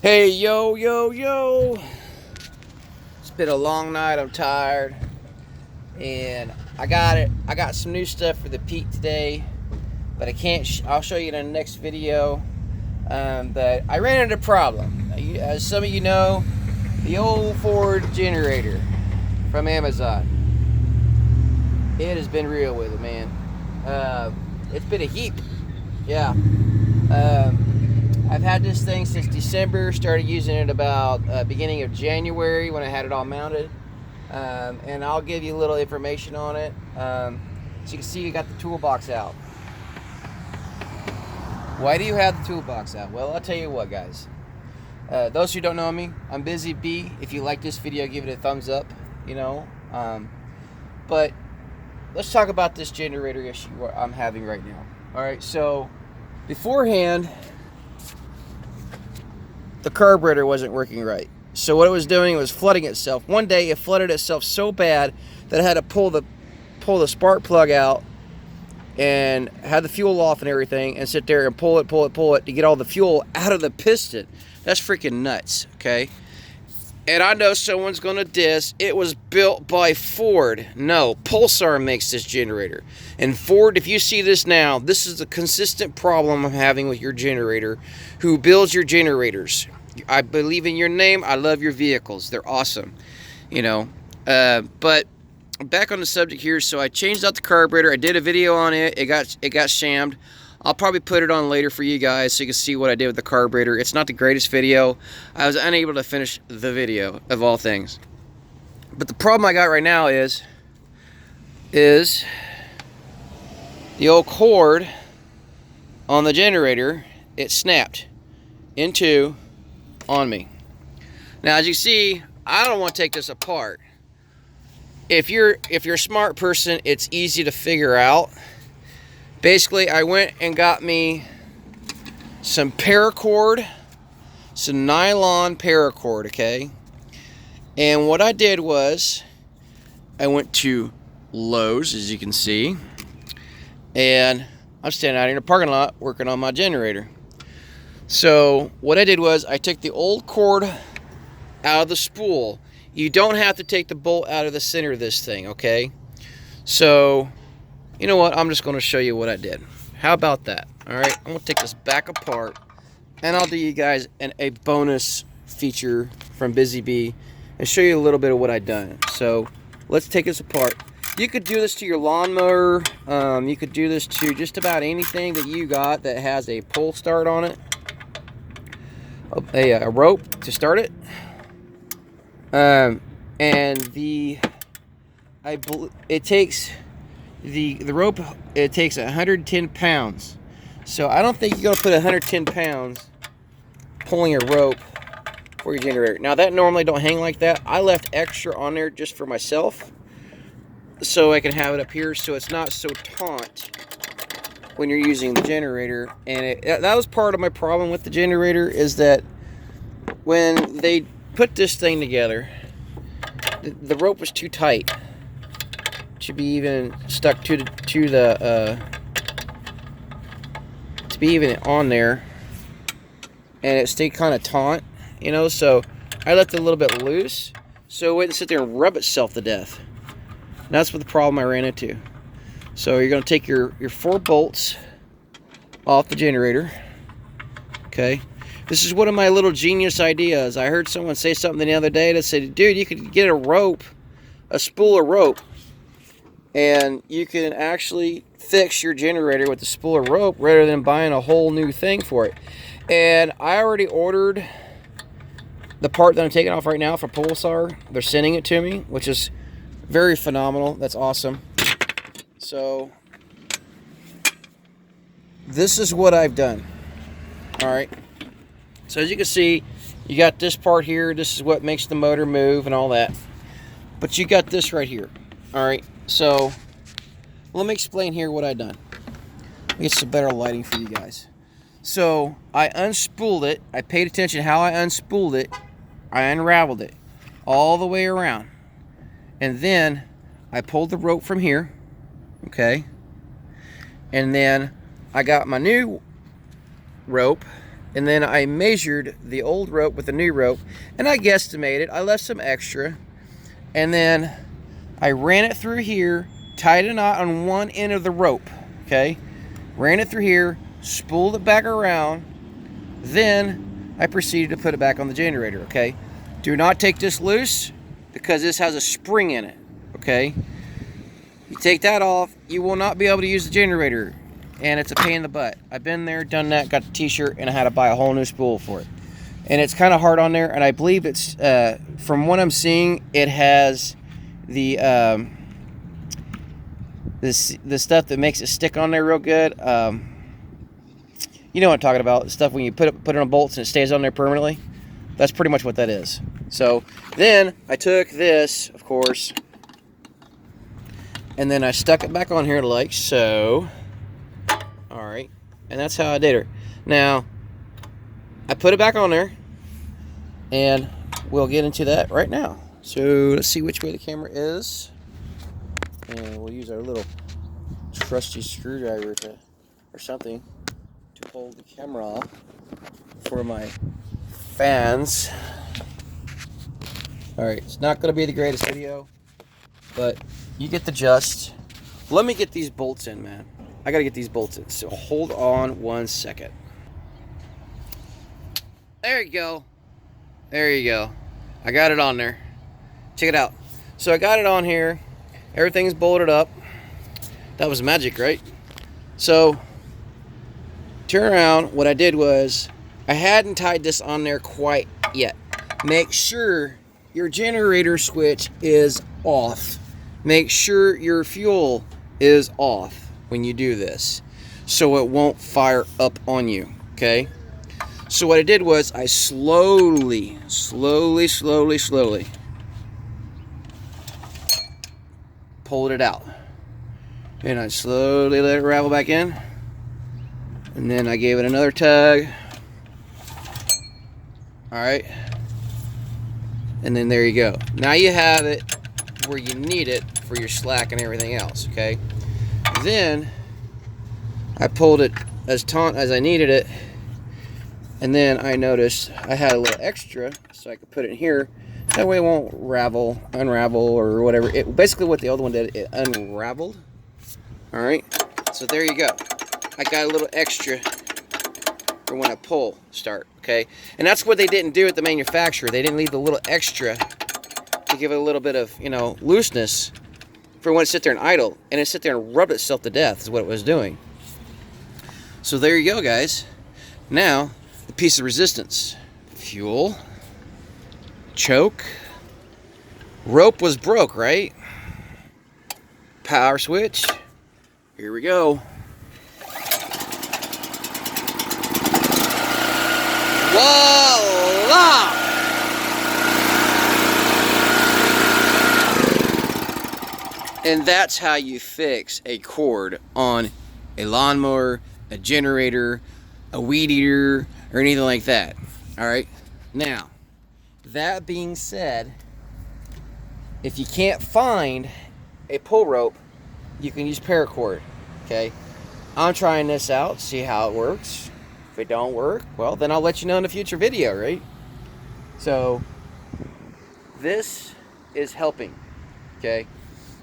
Hey, yo, yo, yo. It's been a long night. I'm tired. And I got it. I got some new stuff for the Pete today. But I can't. I'll show you in the next video. But I ran into a problem. As some of you know, the old Ford generator from Amazon. It has been real with it, man. It's been a heap. Yeah. I've had this thing since December, started using it about beginning of January when I had it all mounted. And I'll give you a little information on it. So you can see you got the toolbox out. Why do you have the toolbox out? Well, I'll tell you what, guys. Those who don't know me, I'm Busy Bee. If you like this video, give it a thumbs up, you know. But let's talk about this generator issue I'm having right now. All right, so beforehand, the carburetor wasn't working right. So what it was doing was flooding itself. One day it flooded itself so bad that I had to pull the spark plug out and had the fuel off and everything and sit there and pull it to get all the fuel out of the piston. That's freaking nuts, okay? And I know someone's gonna diss, it was built by Ford. No, Pulsar makes this generator. And Ford, if you see this now, this is the consistent problem I'm having with your generator. Who builds your generators? I believe in your name, I love your vehicles. They're awesome, you know. But back on the subject here, so I changed out the carburetor. I did a video on it. It got shammed. I'll probably put it on later for you guys so you can see what I did with the carburetor. It's not the greatest video. I was unable to finish the video, of all things. But the problem I got right now is the old cord on the generator, it snapped in two on me. Now, as you see, I don't want to take this apart. If you're a smart person, it's easy to figure out. Basically, I went and got me some paracord, some nylon paracord, okay? And what I did was, I went to Lowe's, as you can see, and I'm standing out here in the parking lot working on my generator. So, what I did was, I took the old cord out of the spool. You don't have to take the bolt out of the center of this thing, okay? So, you know what? I'm just going to show you what I did. How about that? All right, I'm going to take this back apart, and I'll do you guys a bonus feature from Busy Bee and show you a little bit of what I've done. So let's take this apart. You could do this to your lawnmower. You could do this to just about anything that you got that has a pull start on it, a rope to start it. And it takes the rope, it takes 110 pounds. So I don't think you're going to put 110 pounds pulling a rope for your generator. Now, that normally don't hang like that. I left extra on there just for myself so I can have it up here so it's not so taut when you're using the generator. And that was part of my problem with the generator, is that when they put this thing together, the rope was too tight to be even stuck to be even on there, and it stayed kind of taut, you know. So I left it a little bit loose so it wouldn't sit there and rub itself to death. And that's what the problem I ran into. So you're going to take your 4 bolts off the generator, okay? This is one of my little genius ideas. I heard someone say something the other day that said, dude, you could get a spool of rope, and you can actually fix your generator with the spool of rope rather than buying a whole new thing for it. And I already ordered the part that I'm taking off right now for Pulsar. They're sending it to me, which is very phenomenal. That's awesome. So this is what I've done. All right. So as you can see, you got this part here. This is what makes the motor move and all that. But you got this right here. All right. So let me explain here what I've done. Let me get some better lighting for you guys. So I unspooled it. I paid attention how I unspooled it. I unraveled it all the way around. And then I pulled the rope from here. Okay. And then I got my new rope and then I measured the old rope with the new rope, and I guesstimated. I left some extra, and then I ran it through here, tied a knot on one end of the rope, okay? Ran it through here, spooled it back around, then I proceeded to put it back on the generator, okay? Do not take this loose because this has a spring in it, okay? You take that off, you will not be able to use the generator, and it's a pain in the butt. I've been there, done that, got the t-shirt, and I had to buy a whole new spool for it. And it's kind of hard on there, and I believe it's, from what I'm seeing, it has the the stuff that makes it stick on there real good. You know what I'm talking about, the stuff when you put it on bolts and it stays on there permanently. That's pretty much what that is. So then I took this, of course, and then I stuck it back on here like so. All right, and that's how I did her. Now I put it back on there, and we'll get into that right now. So let's see which way the camera is, and we'll use our little trusty screwdriver or something to hold the camera off for my fans. All right, it's not going to be the greatest video, but you get the gist. Let me get these bolts in, man. I got to get these bolts in, so hold on 1 second. There you go. There you go. I got it on there. Check it out. So I got it on here. Everything's bolted up. That was magic, right? So turn around. What I did was I hadn't tied this on there quite yet. Make sure your generator switch is off. Make sure your fuel is off when you do this, so it won't fire up on you, okay? So what I did was I slowly pulled it out, and I slowly let it ravel back in, and then I gave it another tug. All right, and then there you go. Now you have it where you need it for your slack and everything else, okay? Then I pulled it as taut as I needed it, and then I noticed I had a little extra, so I could put it in here. That way it won't unravel, or whatever. It basically, what the old one did, it unraveled. All right, so there you go. I got a little extra for when I start, okay? And that's what they didn't do at the manufacturer. They didn't leave the little extra to give it a little bit of, looseness for when it sit there and idle, and it sit there and rub itself to death is what it was doing. So there you go, guys. Now, the piece of resistance. Fuel. Choke. Rope was broke, right? Power switch. Here we go. Voila! And that's how you fix a cord on a lawnmower, a generator, a weed eater, or anything like that. All right. Now, that being said, if you can't find a pull rope, you can use paracord. Okay. I'm trying this out, see how it works. If it don't work, well, then I'll let you know in a future video, right? So this is helping. Okay.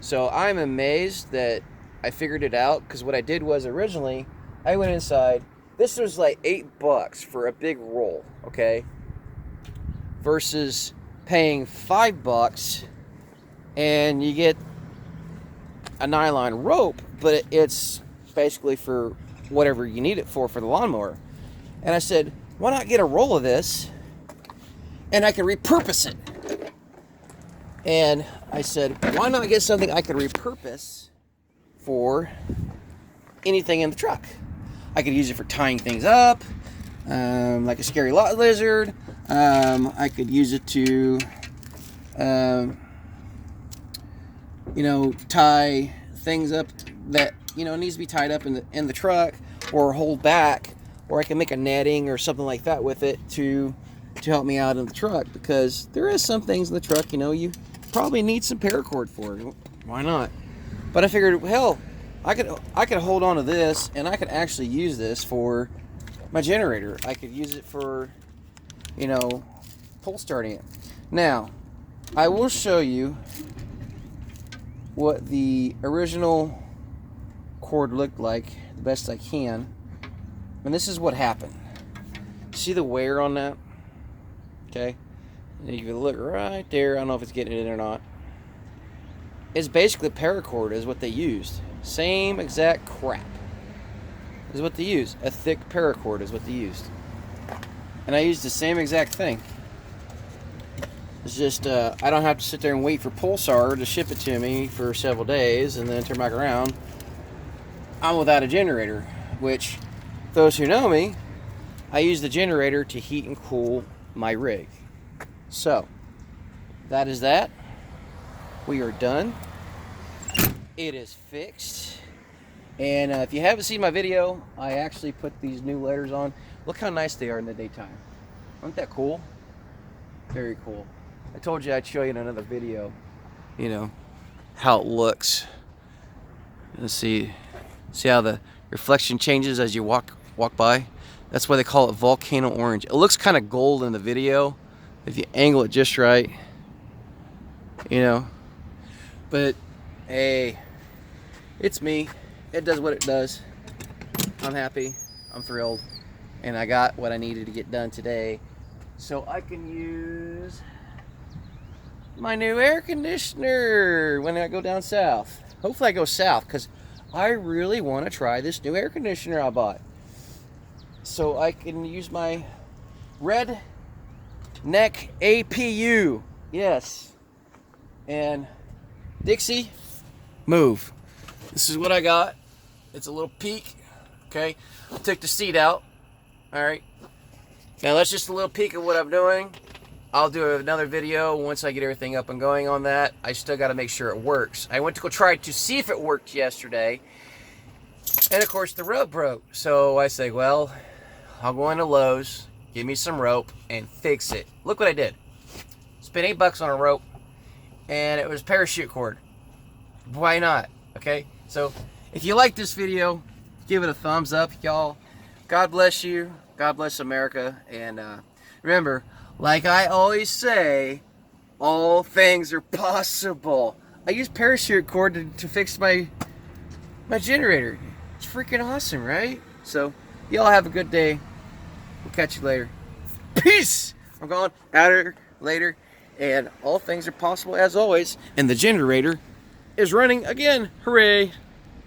So I'm amazed that I figured it out, because what I did was originally I went inside. This was like $8 for a big roll, okay? Versus paying $5 and you get a nylon rope, but it's basically for whatever you need it for the lawnmower. And I said, why not get a roll of this and I can repurpose it? And I said, why not get something I could repurpose for anything in the truck? I could use it for tying things up, like a scary lot lizard. I could use it to, tie things up that, needs to be tied up in the truck, or hold back, or I can make a netting or something like that with it to help me out in the truck, because there is some things in the truck, you probably need some paracord for. Why not? But I figured, hell, I could hold on to this, and I could actually use this for my generator. I could use it for, you know, pole starting it. Now, I will show you what the original cord looked like the best I can. And this is what happened. See the wear on that? Okay. And you can look right there. I don't know if it's getting it in or not. It's basically paracord is what they used. Same exact crap is what they used. A thick paracord is what they used. And I used the same exact thing. It's just I don't have to sit there and wait for Pulsar to ship it to me for several days and then turn back around. I'm without a generator, which those who know me, I use the generator to heat and cool my rig. So that is that. We are done. It is fixed. And if you haven't seen my video, I actually put these new letters on. Look how nice they are in the daytime. Aren't that cool? Very cool. I told you I'd show you in another video, you know, how it looks. Let's see how the reflection changes as you walk by. That's why they call it volcano orange. It looks kind of gold in the video if you angle it just right, you know. But hey, it's me. It does what it does. I'm happy. I'm thrilled. And I got what I needed to get done today. So I can use my new air conditioner when I go down south. Hopefully I go south because I really want to try this new air conditioner I bought. So I can use my Red Neck APU. Yes. And Dixie, move. This is what I got. It's a little peek. Okay. I took the seat out. Alright. Now that's just a little peek of what I'm doing. I'll do another video once I get everything up and going on that. I still got to make sure it works. I went to go try to see if it worked yesterday. And of course the rope broke. So I say, well, I'll go into Lowe's, give me some rope, and fix it. Look what I did. Spent $8 on a rope, and it was parachute cord. Why not? Okay? So if you like this video, give it a thumbs up, y'all. God bless you. God bless America. And remember, like I always say, all things are possible. I used parachute cord to fix my generator. It's freaking awesome, right? So, y'all have a good day. We'll catch you later. Peace! I'm going out of here later. And all things are possible as always. And the generator is running again. Hooray!